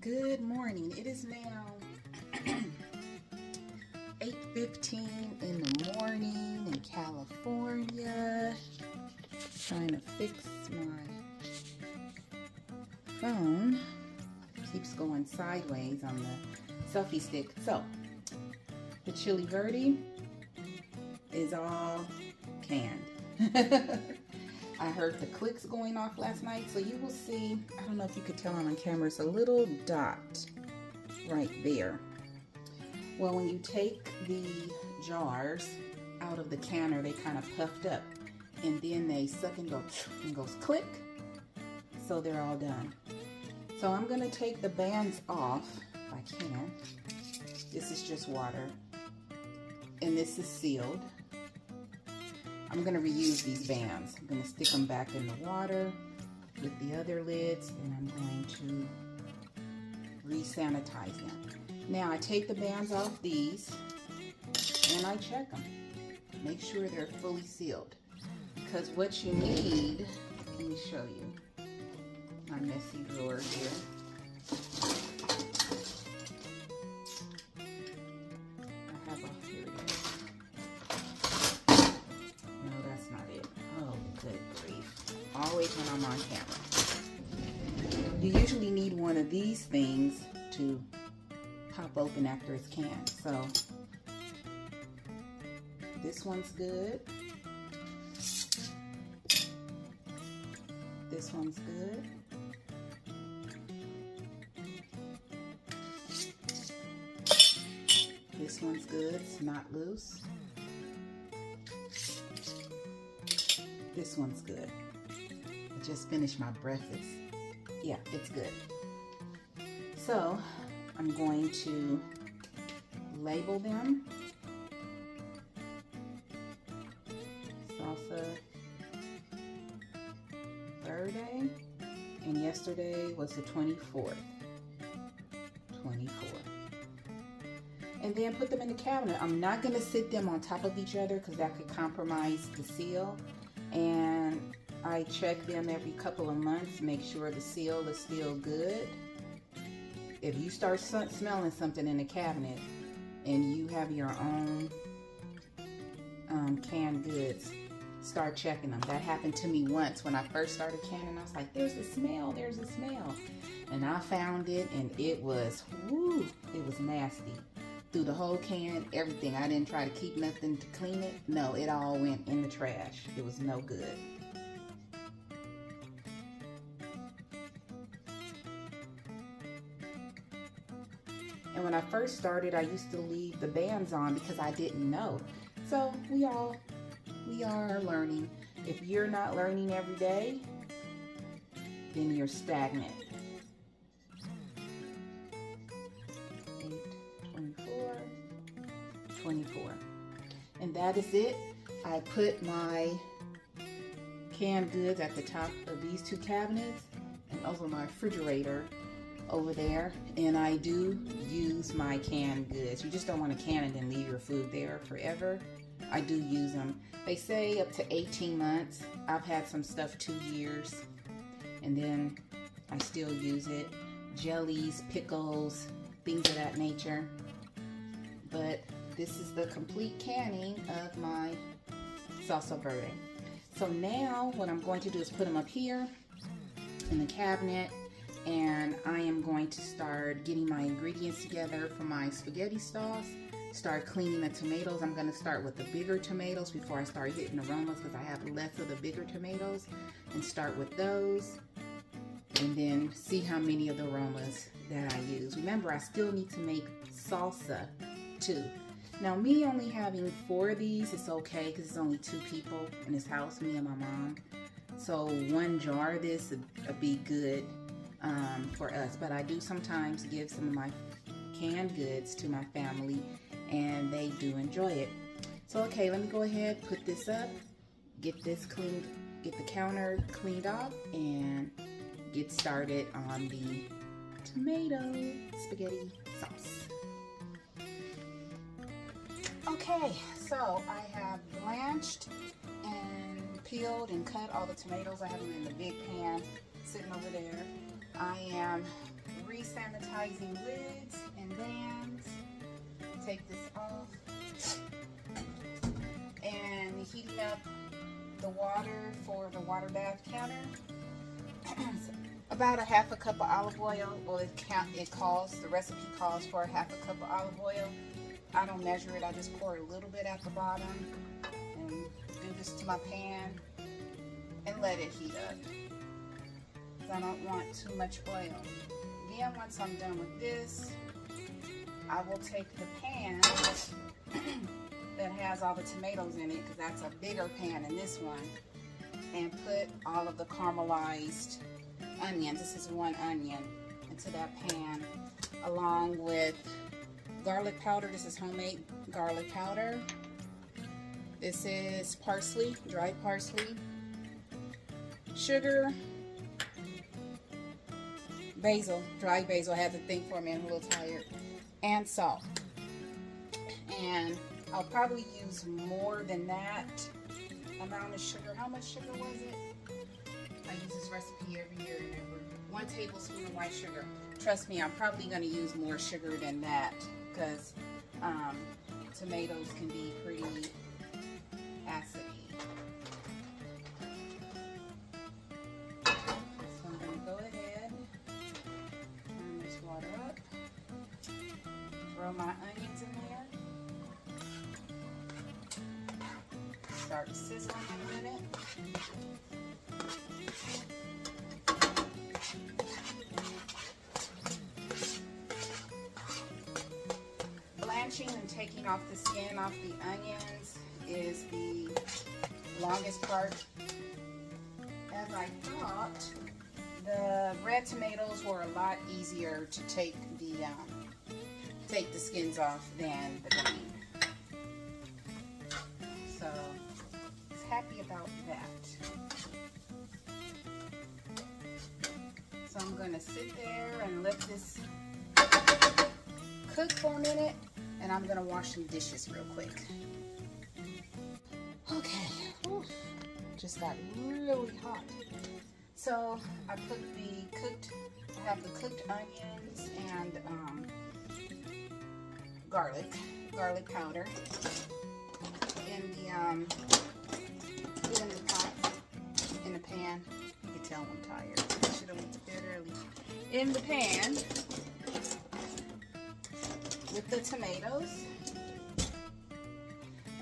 Good morning. It is now 8:15 in the morning in California. Trying to fix my phone. Keeps going sideways on the selfie stick. So, the chili verde is all canned. I heard the clicks going off last night, so you will see, I don't know if you could tell on camera, it's a little dot right there. Well, when you take the jars out of the canner, they kind of puffed up, and then they suck and go, and goes click, so they're all done. So I'm gonna take the bands off, if I can. This is just water, and this is sealed. I'm going to reuse these bands. I'm going to stick them back in the water with the other lids, and I'm going to re-sanitize them. Now I take the bands off these and I check them. Make sure they're fully sealed. Because what you need, let me show you my messy drawer here. Always when I'm on camera. You usually need one of these things to pop open after it's canned. So this one's good. This one's good. This one's good. It's not loose. This one's good. Just finished my breakfast. Yeah, it's good. So I'm going to label them. Salsa Verde, and yesterday was the 24th. And then put them in the cabinet. I'm not going to sit them on top of each other because that could compromise the seal. And I check them every couple of months, make sure the seal is still good. If you start smelling something in the cabinet and you have your own canned goods, start checking them. That happened to me once when I first started canning. I was like, there's a smell, there's a smell. And I found it, and it was, woo, it was nasty. Through the whole can, everything. I didn't try to keep nothing to clean it. No, it all went in the trash. It was no good. And when I first started, I used to leave the bands on because I didn't know. So we are learning. If you're not learning every day, then you're stagnant. 24. And that is it. I put my canned goods at the top of these two cabinets and over my refrigerator over there, and I do use my canned goods. You just don't want to can it and leave your food there forever. I do use them. They say up to 18 months. I've had some stuff 2 years, and then I still use it. Jellies, pickles, things of that nature. But this is the complete canning of my salsa verde. So now what I'm going to do is put them up here in the cabinet, and I am going to start getting my ingredients together for my spaghetti sauce. Start cleaning the tomatoes. I'm going to start with the bigger tomatoes before I start hitting aromas because I have less of the bigger tomatoes, and start with those, and then see how many of the aromas that I use. Remember, I still need to make salsa too. Now, me only having 4 of these is okay because it's only 2 people in this house, me and my mom. So 1 jar of this would be good for us. But I do sometimes give some of my canned goods to my family, and they do enjoy it. So, okay, let me go ahead, put this up, get this cleaned, get the counter cleaned off, and get started on the tomato spaghetti sauce. Okay, so I have blanched and peeled and cut all the tomatoes. I have them in the big pan sitting over there. I am re-sanitizing appetizing lids and bands. Take this off. And heating up the water for the water bath counter. About a half a cup of olive oil. Well, the recipe calls for a half a cup of olive oil. I don't measure it, I just pour a little bit at the bottom and do this to my pan and let it heat up. I don't want too much oil. Then once I'm done with this, I will take the pan that has all the tomatoes in it, because that's a bigger pan than this one, and put all of the caramelized onions, this is 1 onion, into that pan, along with garlic powder. This is homemade garlic powder. This is parsley, dried parsley, sugar, basil, dried basil. I had to think for a minute, I'm a little tired, and salt. And I'll probably use more than that amount of sugar. How much sugar was it? I use this recipe every year, and 1 tablespoon of white sugar. Trust me, I'm probably going to use more sugar than that, because tomatoes can be pretty acidy. So I'm going to go ahead, turn this water up, throw my onions in there, start sizzling in a minute. Blanching and taking off the skin off the onions is the longest part. As I thought, the red tomatoes were a lot easier to take the skins off than the green. So, I was happy about that. So I'm going to sit there and let this cook for a minute, and I'm going to wash some dishes real quick. Okay, whew, just got really hot. So I put I have the cooked onions and garlic powder in the pot, in the pan. You can tell I'm tired. I should have went to bed early. In the pan with the tomatoes.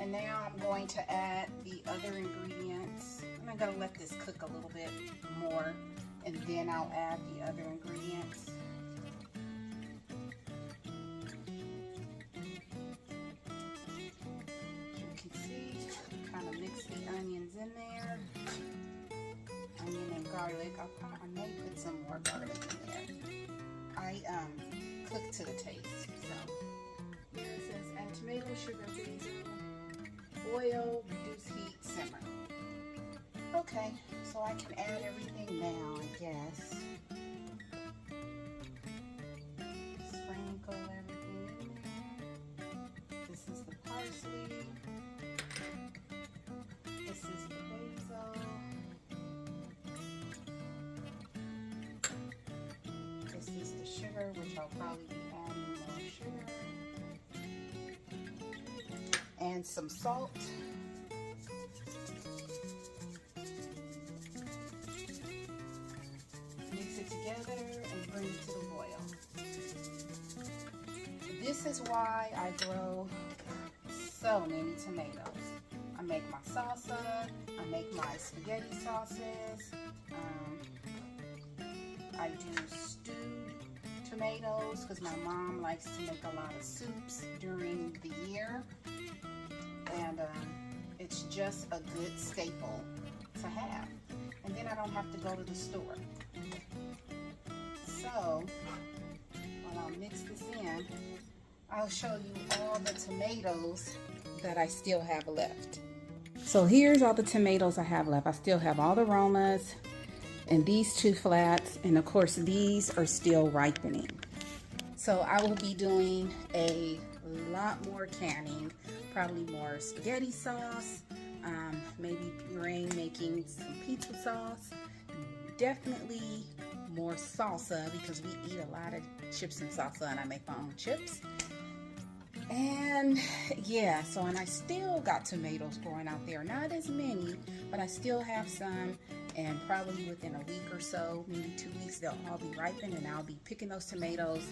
And now I'm going to add the other ingredients. I'm going to let this cook a little bit more, and then I'll add the other ingredients. As you can see, kind of mix the onions in there. Onion and garlic. I may put some more garlic in there. I cook to the taste. So here it says add tomato, sugar, basil, oil, reduce heat, simmer. Okay, so I can add everything now, I guess. Sprinkle everything in there. This is the parsley. This is the basil. This is the sugar, which I'll probably be adding more sugar. And some salt. Mix it together and bring it to the boil. This is why I grow so many tomatoes. I make my salsa, I make my spaghetti sauces, I do stewed tomatoes because my mom likes to make a lot of soups during the year. And it's just a good staple to have. And then I don't have to go to the store. So, while I'll mix this in, I'll show you all the tomatoes that I still have left. So here's all the tomatoes I have left. I still have all the Romas and these 2 flats, and of course these are still ripening. So I will be doing a lot more canning, probably more spaghetti sauce, maybe puree, making some pizza sauce, definitely more salsa because we eat a lot of chips and salsa, and I make my own chips. And yeah, so, and I still got tomatoes growing out there. Not as many, but I still have some. And probably within a week or so, maybe 2 weeks, they'll all be ripened, and I'll be picking those tomatoes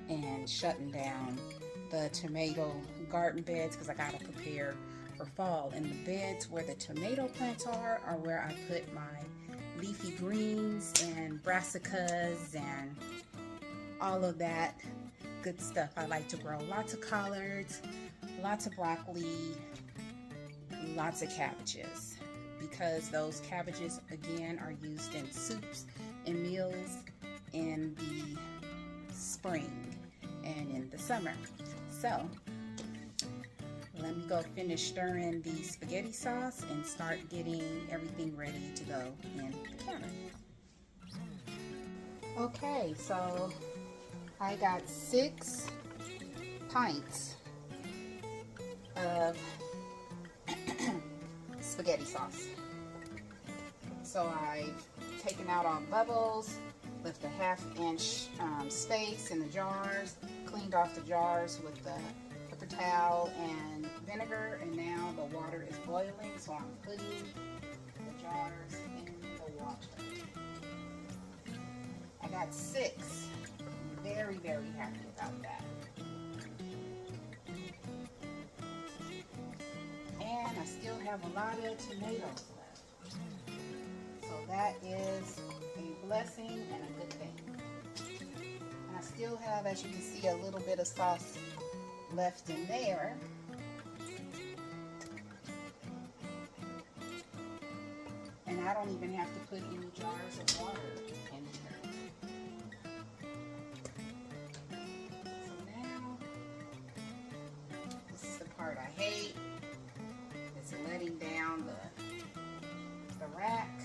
and shutting down the tomato garden beds because I gotta prepare for fall. And the beds where the tomato plants are where I put my leafy greens and brassicas and all of that good stuff. I like to grow lots of collards, lots of broccoli, lots of cabbages, because those cabbages again are used in soups and meals in the spring and in the summer. So let me go finish stirring the spaghetti sauce and start getting everything ready to go in the counter. Okay, so I got 6 pints of spaghetti sauce. So I've taken out all bubbles, left a 1/2 inch space in the jars, cleaned off the jars with the paper towel and vinegar, and now the water is boiling, so I'm putting the jars in the water. I got 6. Very, very happy about that. And I still have a lot of tomatoes left. So that is a blessing and a good thing. And I still have, as you can see, a little bit of sauce left in there. And I don't even have to put any jars of water in here. Part I hate is letting down the rack.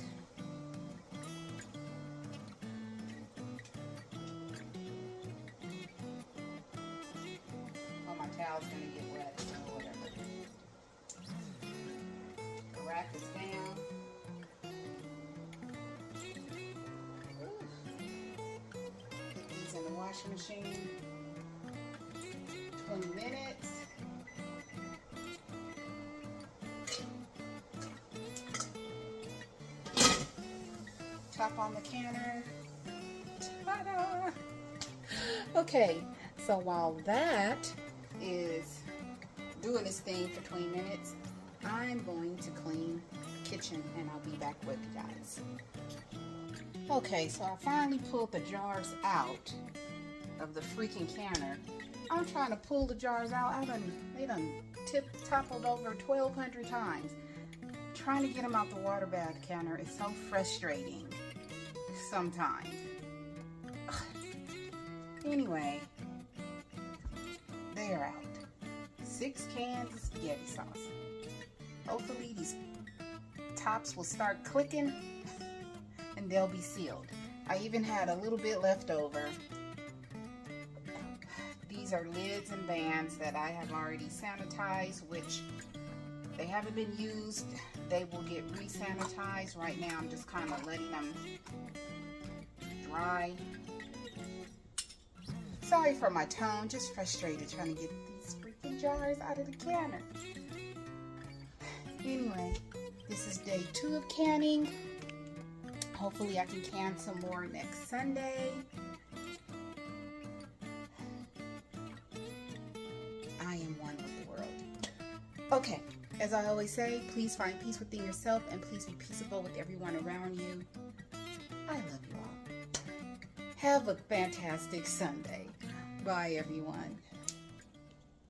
Oh, my towel's gonna get wet, so whatever. The rack is down. Put these in the washing machine. 20 minutes. Top on the counter. Ta-da! Okay, so while that is doing this thing for 20 minutes, I'm going to clean the kitchen and I'll be back with you guys. Okay, so I finally pulled the jars out of the freaking counter. I'm trying to pull the jars out. They done toppled over 1,200 times. Trying to get them out the water bath counter is so frustrating sometimes. Anyway, they're out. 6 cans of spaghetti sauce. Hopefully these tops will start clicking and they'll be sealed. I even had a little bit left over. These are lids and bands that I have already sanitized, which they haven't been used. They will get re-sanitized. Right now I'm just kind of letting them dry. Sorry for my tone, just frustrated trying to get these freaking jars out of the canner. Anyway, this is day 2 of canning. Hopefully I can can some more next Sunday. I am one with the world. Okay, as I always say, please find peace within yourself and please be peaceable with everyone around you. I love you all. Have a fantastic Sunday. Bye, everyone.